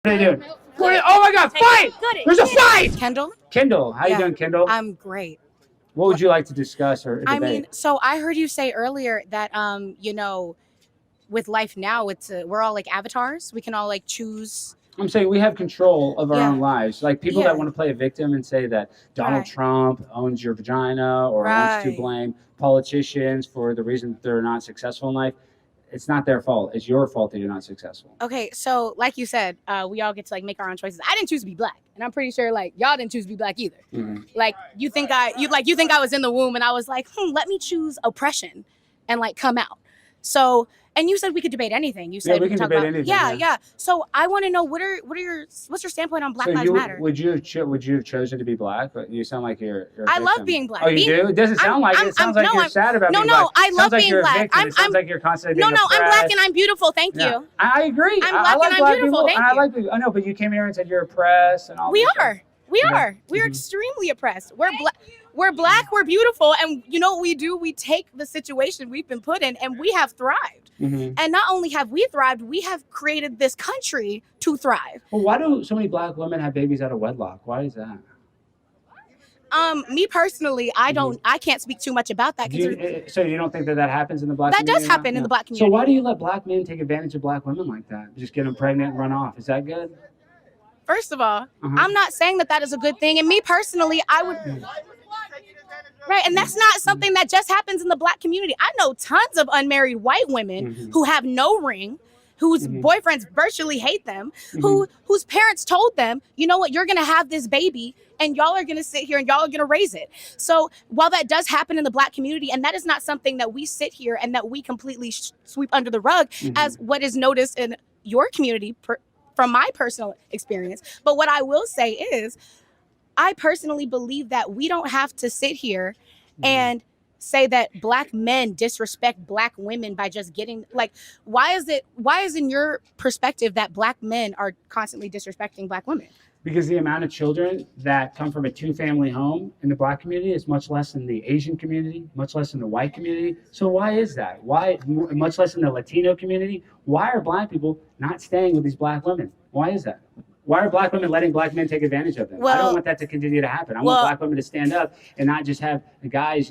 What are you doing? Oh my God, fight! There's a fight! Kendall? Kendall, how you doing, Kendall? I'm great. What would you like to discuss or debate? I mean, so I heard you say earlier that, with life now, we're all like avatars. We can all like choose. I'm saying we have control of our own lives. Like people that want to play a victim and say that Donald Trump owns your vagina or wants to blame politicians for the reason that they're not successful in life. It's not their fault. It's your fault that you're not successful. Okay, so like you said, we all get to like make our own choices. I didn't choose to be black, and I'm pretty sure like y'all didn't choose to be black either. Mm-hmm. Like you think I was in the womb, and I was like, let me choose oppression, and like come out. So, and you said we could debate anything. You said we can talk debate about anything. Yeah. So I want to know what's your standpoint on Black Lives Matter? Would you have chosen to be black? But you sound like you're I love being black. Oh, you do? It doesn't sound like it. It sounds like you're sad about being black. No, I love being black. It sounds like you're constantly being I'm black and I'm beautiful. Thank you. I agree. I'm black and I'm beautiful. Thank you. I like people. I know, but you came here and said you're oppressed and all. We are. We're extremely oppressed. We're black. We're black. We're beautiful. And you know what we do? We take the situation we've been put in, and we have thrived. Mm-hmm. And not only have we thrived, we have created this country to thrive. Well, why do so many black women have babies out of wedlock? Why is that? Me personally, I can't speak too much about that. So you don't think that happens in the black community? That does happen in the black community. So why do you let black men take advantage of black women like that? Just get them pregnant and run off. Is that good? First of all, I'm not saying that is a good thing. And me personally, I would... Right, and that's not something that just happens in the black community. I know tons of unmarried white women who have no ring, whose boyfriends virtually hate them, whose parents told them, you know what, you're going to have this baby and y'all are going to sit here and y'all are going to raise it. So while that does happen in the black community, and that is not something that we sit here and that we completely sweep under the rug as what is noticed in your community from my personal experience. But what I will say is, I personally believe that we don't have to sit here and say that black men disrespect black women by just getting why is in your perspective that black men are constantly disrespecting black women? Because the amount of children that come from a two-family home in the black community is much less in the Asian community, much less in the white community. So why is that? Why much less in the Latino community? Why are black people not staying with these black women? Why is that? Why are black women letting black men take advantage of them? I don't want that to continue to happen. I want black women to stand up and not just have the guys,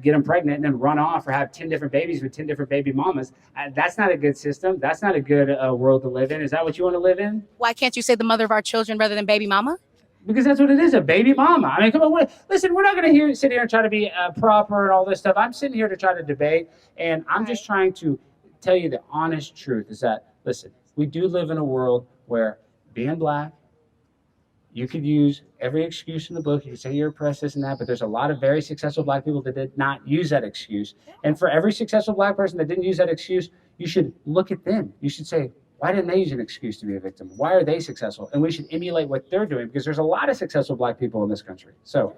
get them pregnant and then run off or have 10 different babies with 10 different baby mamas. That's not a good system. That's not a good world to live in. Is that what you want to live in? Why can't you say the mother of our children rather than baby mama? Because that's what it is, a baby mama. I mean, come on. Listen, we're not going to sit here and try to be proper and all this stuff. I'm sitting here to try to debate, and I'm just trying to tell you the honest truth is that, listen, we do live in a world where being black, you could use every excuse in the book. You could say you're oppressed, this and that, but there's a lot of very successful black people that did not use that excuse. And for every successful black person that didn't use that excuse, you should look at them. You should say, why didn't they use an excuse to be a victim? Why are they successful? And we should emulate what they're doing, because there's a lot of successful black people in this country. So,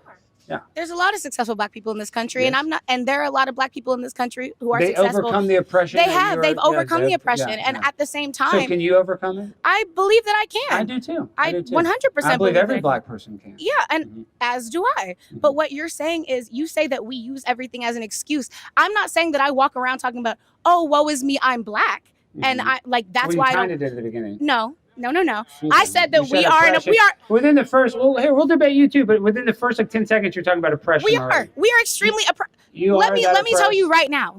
yeah. There's a lot of successful black people in this country, and there are a lot of black people in this country who are successful. They overcome the oppression. They've overcome the oppression, and at the same time, so can you overcome it? I believe that I can. I do too. I 100% I believe every black person can. Yeah, and as do I. But what you're saying is, you say that we use everything as an excuse. I'm not saying that I walk around talking about, oh, woe is me, I'm black, and that's why I kind of did at the beginning. No. I said that we are within the first. Well, here we'll debate you too, but within the first 10 seconds, you're talking about oppression. We are extremely oppressed. Let me tell you right now.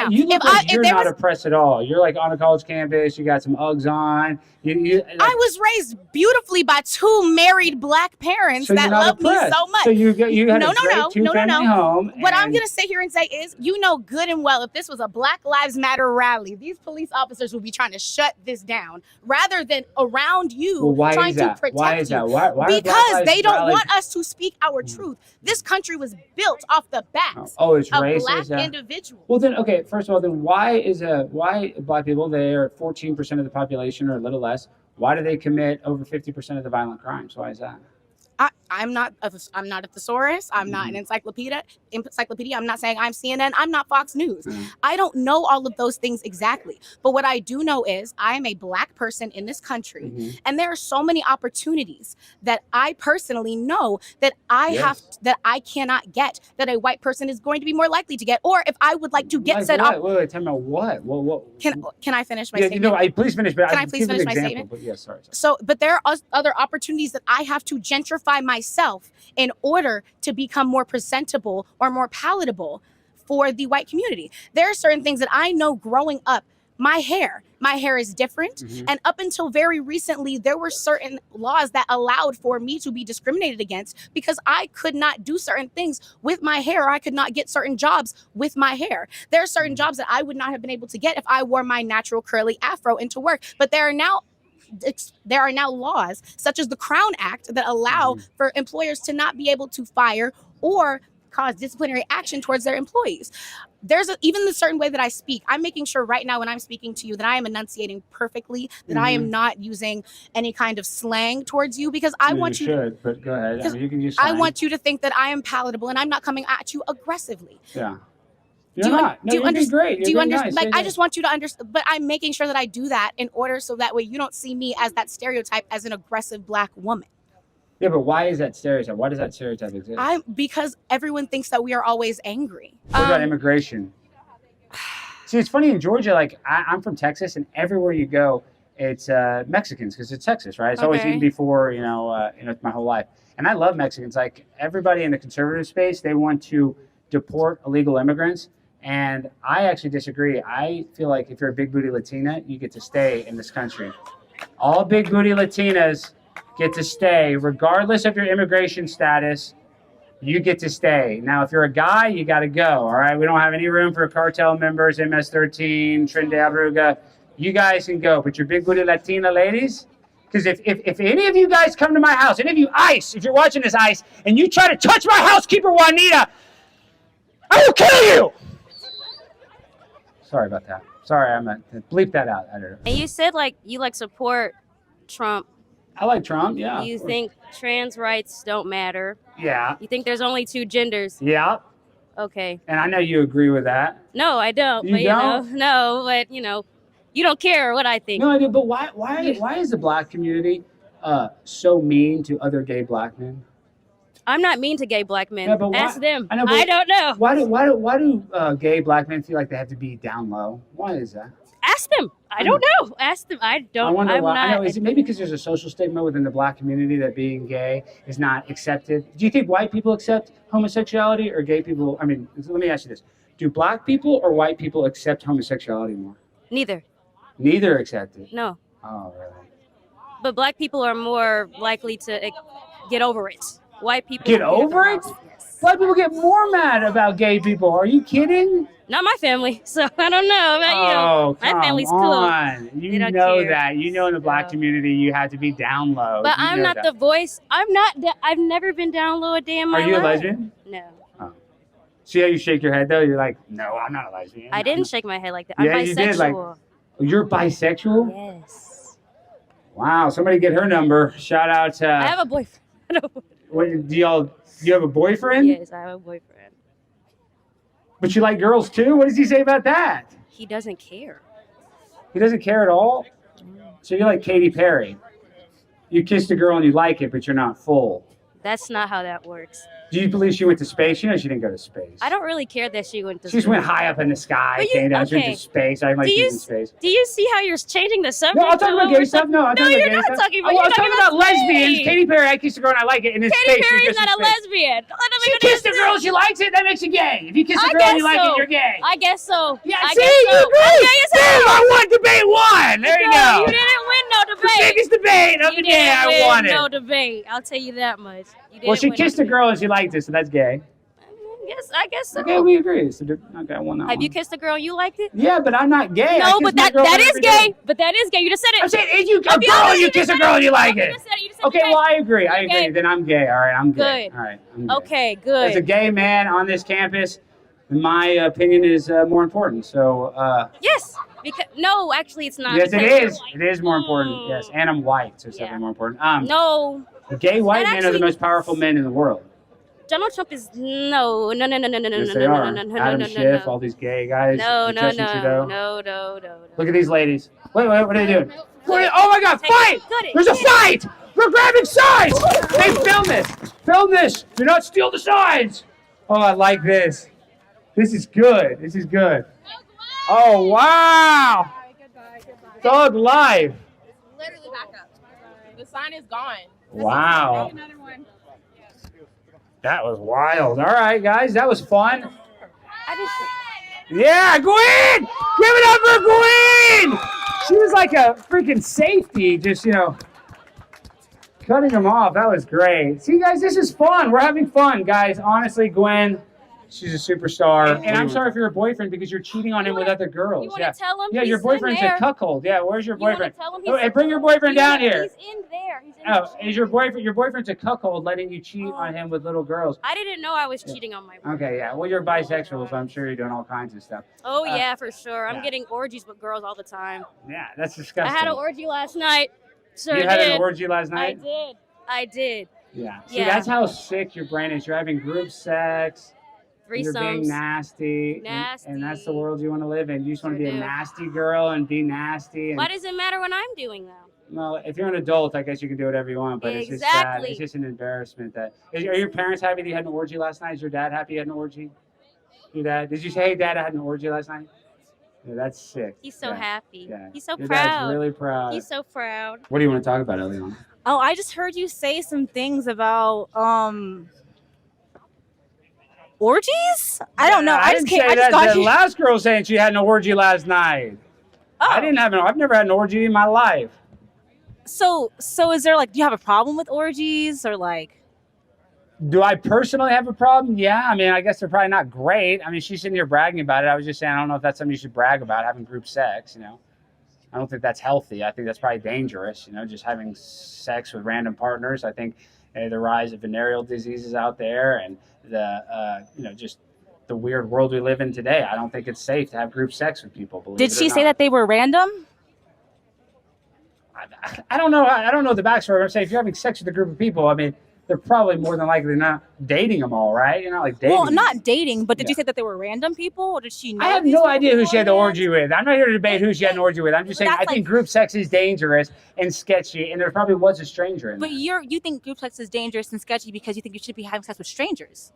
You look like you're not oppressed at all. You're like on a college campus. You got some Uggs on. I was raised beautifully by two married black parents that love me so much. So you had a great two-family home. What I'm gonna sit here and say is, good and well, if this was a Black Lives Matter rally, these police officers would be trying to shut this down rather than around you trying to protect you. Why is that? Why because they don't want us to speak our truth. This country was built off the backs of racist, black individuals. Well, then, okay, first of all, then why black people, they are 14% of the population or a little less, why do they commit over 50% of the violent crimes? Why is that? I'm not a thesaurus. I'm not an encyclopedia. I'm not saying I'm CNN. I'm not Fox News. I don't know all of those things exactly. But what I do know is I am a Black person in this country, and there are so many opportunities that I personally know that that I cannot get, that a white person is going to be more likely to get. Or if I would like to get said wait, tell me what? Can I finish my statement? Please finish. But can I please finish my statement? But yes, sorry. But there are other opportunities that I have to gentrify myself in order to become more presentable or more palatable for the white community. There are certain things that I know growing up. My hair is different. And up until very recently, there were certain laws that allowed for me to be discriminated against because I could not do certain things with my hair. Or I could not get certain jobs with my hair. There are certain jobs that I would not have been able to get if I wore my natural curly afro into work. But there are now laws such as the Crown Act that allow for employers to not be able to fire or cause disciplinary action towards their employees. There's even the certain way that I speak. I'm making sure right now when I'm speaking to you that I am enunciating perfectly, that I am not using any kind of slang towards you because I want you to, but go ahead. I mean, you can use I want you to think that I am palatable and I'm not coming at you aggressively. Yeah. You're not. No, you're great. Do you understand? Like, I just want you to understand, but I'm making sure that I do that in order so that way you don't see me as that stereotype as an aggressive Black woman. Yeah, but why is that stereotype? Why does that stereotype exist? Because everyone thinks that we are always angry. What about immigration? See, it's funny in Georgia, like I'm from Texas, and everywhere you go, it's Mexicans because it's Texas, right? It's always even before, my whole life. And I love Mexicans. Like everybody in the conservative space, they want to deport illegal immigrants. And I actually disagree. I feel like if you're a big booty Latina, you get to stay in this country. All big booty Latinas get to stay, regardless of your immigration status. You get to stay. Now, if you're a guy, you got to go. All right, we don't have any room for cartel members, MS-13, Trinidad Aruga. You guys can go, but your big booty Latina ladies. Because if any of you guys come to my house, any of you ICE, if you're watching this ICE, and you try to touch my housekeeper Juanita, I will kill you. Sorry about that. Sorry, I'm going to bleep that out, editor. And you said you support Trump. I like Trump, yeah. You think trans rights don't matter? Yeah. You think there's only 2 genders? Yeah. Okay. And I know you agree with that. No, I don't. You don't? No, but you don't care what I think. No, I do. But why is the Black community so mean to other gay Black men? I'm not mean to gay Black men. Yeah, but ask them. I don't know. Why do gay Black men feel like they have to be down low? Why is that? Ask them. I don't know. Ask them. I don't. I wonder why. Not, I know. Is it maybe because there's a social stigma within the Black community that being gay is not accepted? Do you think white people accept homosexuality or gay people? I mean, let me ask you this: do Black people or white people accept homosexuality more? Neither. Neither accept it. No. Oh, really? But Black people are more likely to get over it. White people get over it? Yes. Black people get more mad about gay people. Are you kidding? Not my family, so I don't know. But, my family's cool. You know that. You know in the Black community you have to be down low. But I'm not the voice. I'm not. I've never been down low a day in my life. Are you a lesbian? No. Oh. See how you shake your head though? You're like, no, I'm not a lesbian. I didn't shake my head like that. I'm bisexual. You did. Like, you're bisexual? Yes. Wow. Somebody get her number. Shout out to. I have a boyfriend. What, do you have a boyfriend? Yes, I have a boyfriend. But you like girls too? What does he say about that? He doesn't care. He doesn't care at all? So you're like Katy Perry. You kissed a girl and you like it, but you're not full. That's not how that works. Do you believe she went to space? You know she didn't go to space. I don't really care that she went to space. She just went high up in the sky, came down, she went to space. I like she's in space. Do you see how you're changing the subject? No, I'll talk about gay stuff. No, I'm talking about gay stuff. Talking about, I'm talking about lesbians. Katy Perry, I kissed a girl and I like it. And in Katy space, Perry's not a lesbian. She kissed a girl, she likes it, that makes you gay. If you kiss a girl and you like it, you're gay. I guess so. Yeah, see, you agree. Damn, I won debate 1. There you go. You didn't win no debate. The biggest debate of the day, I won it. No debate. I'll tell you that much. Well, she kissed a girl and she liked it, so that's gay. Yes, I guess so. Okay, we agree. So, okay, I won that one. Have you kissed a girl and you liked it? Yeah, but I'm not gay. No, but that is gay. But that is gay. You just said it. I'm saying, if you a girl and you kiss a girl and you like it. Okay, well, I agree. I agree. Then I'm gay. All right, I'm gay. Good. All right, I'm gay. Okay, good. As a gay man on this campus, my opinion is more important. So. Yes. Because actually, it's not. Yes, it is. It is more important. Yes, and I'm white, so it's definitely more important. No. Gay white men are the most powerful men in the world. Donald Trump is no. Yes, they are. Adam Schiff, all these gay guys. No. Justin Trudeau. No. Look at these ladies. Wait, what are they doing? Oh my God, fight! It. There's a fight! They're grabbing signs! Hey, film this! Film this! Do not steal the signs! Oh, I like this. This is good. This is good. Oh, wow! Thug life. Literally back up. The sign is gone. Wow. Another one. That was wild. All right, guys, that was fun. Yeah, Gwen! Give it up for Gwen! She was like a freaking safety, just, cutting them off. That was great. See, guys, this is fun. We're having fun, guys. Honestly, Gwen, she's a superstar. And I'm sorry for your boyfriend because you're cheating on him with other girls. You want to tell him? Yeah, your boyfriend's a cuckold. Yeah, where's your boyfriend? You want to Oh, hey, bring your boyfriend down here. He's in there. Oh, is your boyfriend? Your boyfriend's a cuckold, letting you cheat on him with little girls. I didn't know I was cheating on my boyfriend. Okay, yeah. Well, you're bisexual, so I'm sure you're doing all kinds of stuff. Oh yeah, for sure. I'm yeah. getting orgies with girls all the time. Yeah, that's disgusting. I had an orgy last night. Sure You had did. an orgy last night? I did. Yeah. See, Yeah. that's how sick your brain is. You're having group sex. You're being Threesomes. nasty. And that's the world you want to live in. You just want to be a nasty girl and be nasty. And, Why does it matter what I'm doing though? well, if you're an adult, I guess you can do whatever you want. But it's just sad. It's just an embarrassment. Are your parents happy that you had an orgy last night? Is your dad happy you had an orgy? Your dad? Did you say, hey, Dad, I had an orgy last night? Yeah, that's sick. He's so happy. Yeah. He's so Your proud. Dad's really proud. He's so proud. What do you want to talk about, Eliana? Oh, I just heard you say some things about orgies? I don't know. I didn't say I just that. got The you. last girl saying she had an orgy last night. Oh. I've never had an orgy in my life. So is there do you have a problem with orgies or Do I personally have a problem? Yeah. I mean, I guess they're probably not great. I mean, she's sitting here bragging about it. I was just saying, I don't know if that's something you should brag about, having group sex, I don't think that's healthy. I think that's probably dangerous, just having sex with random partners. I think the rise of venereal diseases out there and the, just the weird world we live in today. I don't think it's safe to have group sex with people. Did she say that they were random? I don't know. I don't know the backstory. I'm saying if you're having sex with a group of people, I mean, they're probably more than likely not dating them all, right? You're not dating. Well, not dating, but did you say that they were random people, or did she know? I have no idea who she had the orgy with. I'm not here to debate who she had an orgy with. I'm just saying I think group sex is dangerous and sketchy, and there probably was a stranger in there. But you think group sex is dangerous and sketchy because you think you should be having sex with strangers.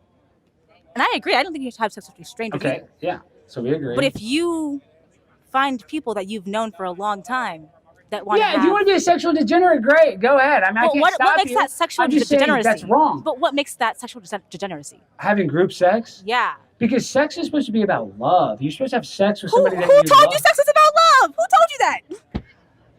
And I agree. I don't think you should have sex with strangers. Okay, either. yeah. So we agree. But if you find people that you've known for a long time that want if you want to be a sexual degenerate, great. Go ahead. I mean, I can't stop what makes you. that sexual I'm just saying degeneracy? that's wrong. But what makes that sexual degeneracy? Having group sex? Yeah. Because sex is supposed to be about love. You're supposed to have sex with somebody that you Who told love. you sex is about love? Who told you that?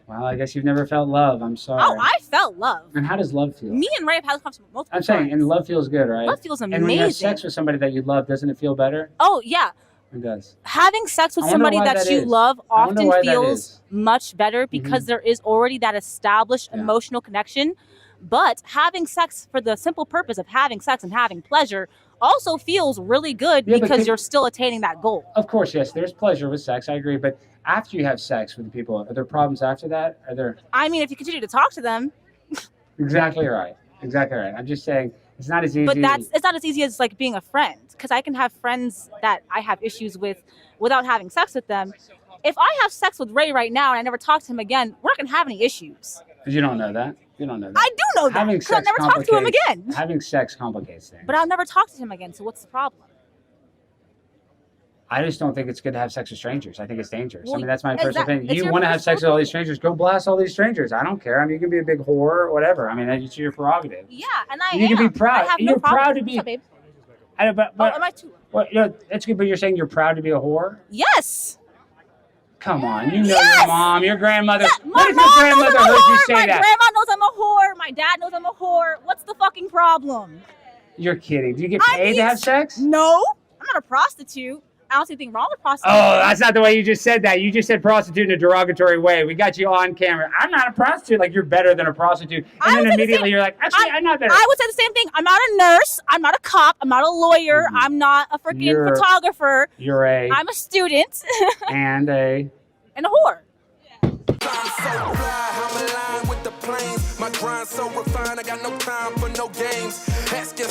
Well, I guess you've never felt love. I'm sorry. Oh, I felt love. And how does love feel? Me and Ray have had this multiple I'm saying, and love feels good, right? Love feels amazing. And when you have sex with somebody that you love, doesn't it feel better? Oh, yeah. It does. Having sex with I wonder somebody why that that you is. love I wonder often why that feels is. much better because there is already that established emotional connection. But having sex for the simple purpose of having sex and having pleasure also feels really good because you're still attaining that goal. Of course, yes, there's pleasure with sex. I agree. But after you have sex with the people, are there problems after that? Are there? I mean, if you continue to talk to them. Exactly right. Exactly right. I'm just saying it's not as easy. But it's not as easy as being a friend, because I can have friends that I have issues with without having sex with them. If I have sex with Ray right now and I never talk to him again, we're not gonna have any issues. You don't know that. You don't know that. I do know that. Because I'll never talk to him again. Having sex complicates things. But I'll never talk to him again. So what's the problem? I just don't think it's good to have sex with strangers. I think it's dangerous. Well, I mean, that's my personal opinion. it's You your want to have sex with all these personal strangers, go blast all these strangers. I don't care. I mean, you can be a big whore or whatever. I mean, it's your prerogative. Yeah, and I You can be proud. I have You're no problem. proud to be. What's up, babe? But am I too? well, that's good. But you're saying you're proud to be a whore? Yes. Come on, you know Yes! your mom, your grandmother. My What if mom your grandmother knows I'm a heard you whore. say My that? grandma knows I'm a whore. My dad knows I'm a whore. What's the fucking problem? You're kidding. Do you get paid to have sex? No, I'm not a prostitute. I don't see anything wrong with prostitution. Oh, that's not the way you just said that. You just said prostitute in a derogatory way. We got you on camera. I'm not a prostitute. Like, you're better than a prostitute. And then immediately you're like, actually, I'm not better. I would say the same thing. I'm not a nurse. I'm not a cop. I'm not a lawyer. I'm not a freaking photographer. You're I'm a student. and a and a whore. I'm so fly, I'm aligned with the claims. My grind so refined, I got no time for no games. Ask yourself